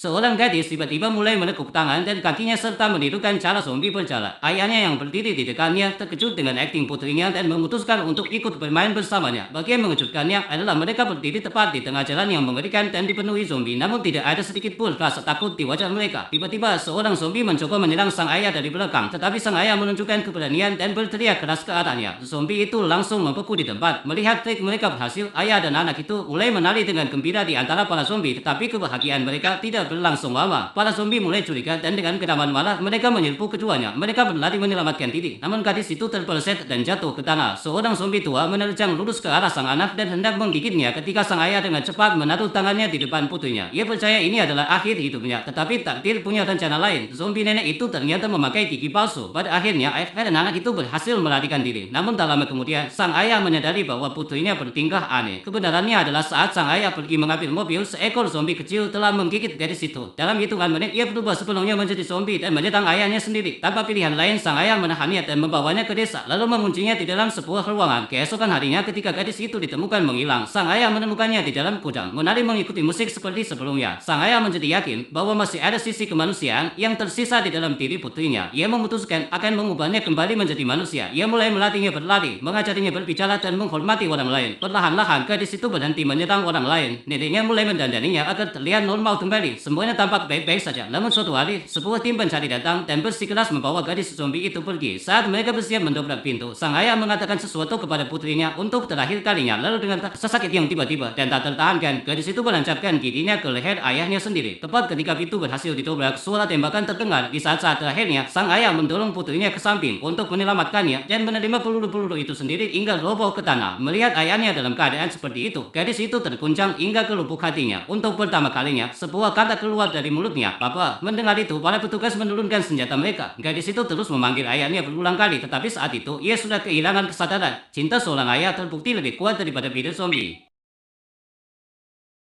Seorang gadis tiba-tiba mulai menekuk tangan dan kakinya serta menirukan cara zombie berjalan. Ayahnya yang berdiri di dekatnya terkejut dengan akting putrinya dan memutuskan untuk ikut bermain bersamanya. Bagian mengejutkannya adalah mereka berdiri tepat di tengah jalan yang mengerikan dan dipenuhi zombie, namun tidak ada sedikit pun rasa takut di wajah mereka. Tiba-tiba seorang zombie mencoba menyerang sang ayah dari belakang, tetapi sang ayah menunjukkan keberanian dan berteriak keras ke arahnya. Zombie itu langsung membeku di tempat. Melihat trik mereka berhasil, ayah dan anak itu mulai menari dengan gembira di antara para zombie, tetapi kebahagiaan mereka tidak berlangsung lama. Para zombie mulai curiga dan dengan kedaman marah mereka menyerbu keduanya. Mereka berlari menyelamatkan diri, namun gadis itu terpeleset dan jatuh ke tanah. Seorang zombie tua menerjang lurus ke arah sang anak dan hendak menggigitnya ketika sang ayah dengan cepat menaruh tangannya di depan putrinya. Ia percaya ini adalah akhir hidupnya, tetapi takdir punya rencana lain. Zombie nenek itu ternyata memakai gigi palsu. Pada akhirnya ayah dan anak itu berhasil melarikan diri. Namun tak lama kemudian sang ayah menyadari bahwa putrinya bertingkah aneh. Kebenarannya adalah saat sang ayah pergi mengambil mobil, seekor zombie kecil telah menggigit gadis itu. Dalam hitungan menit, ia berubah sepenuhnya menjadi zombie dan menyerang ayahnya sendiri. Tanpa pilihan lain, sang ayah menahannya dan membawanya ke desa, lalu menguncinya di dalam sebuah ruangan. Keesokan harinya, ketika gadis itu ditemukan menghilang, sang ayah menemukannya di dalam gudang, menari mengikuti musik seperti sebelumnya. Sang ayah menjadi yakin bahwa masih ada sisi kemanusiaan yang tersisa di dalam diri putrinya. Ia memutuskan akan mengubahnya kembali menjadi manusia. Ia mulai melatihnya berlari, mengajarinya berbicara dan menghormati orang lain. Perlahan-lahan, gadis itu berhenti menyerang orang lain. Neneknya mulai mendandaninya agar terlihat normal kembali. Semuanya tampak baik-baik saja. Namun suatu hari, sebuah tim pencari datang dan bersikeras membawa gadis zombie itu pergi. Saat mereka bersiap mendobrak pintu, sang ayah mengatakan sesuatu kepada putrinya untuk terakhir kalinya. Lalu dengan rasa sakit yang tiba-tiba dan tak tertahankan, gadis itu menancapkan giginya ke leher ayahnya sendiri. Tepat ketika pintu berhasil didobrak, suara tembakan terdengar. Di saat-saat terakhirnya, sang ayah mendorong putrinya ke samping untuk menyelamatkannya dan menerima peluru-peluru itu sendiri hingga roboh ke tanah. Melihat ayahnya dalam keadaan seperti itu, gadis itu terguncang hingga ke lubuk hatinya. Untuk pertama kalinya, sebuah kata keluar dari mulutnya, "Papa." Mendengar itu, para petugas menurunkan senjata mereka. Gadis itu terus memanggil ayahnya berulang kali, tetapi saat itu ia sudah kehilangan kesadaran. Cinta seorang ayah terbukti lebih kuat daripada virus zombie.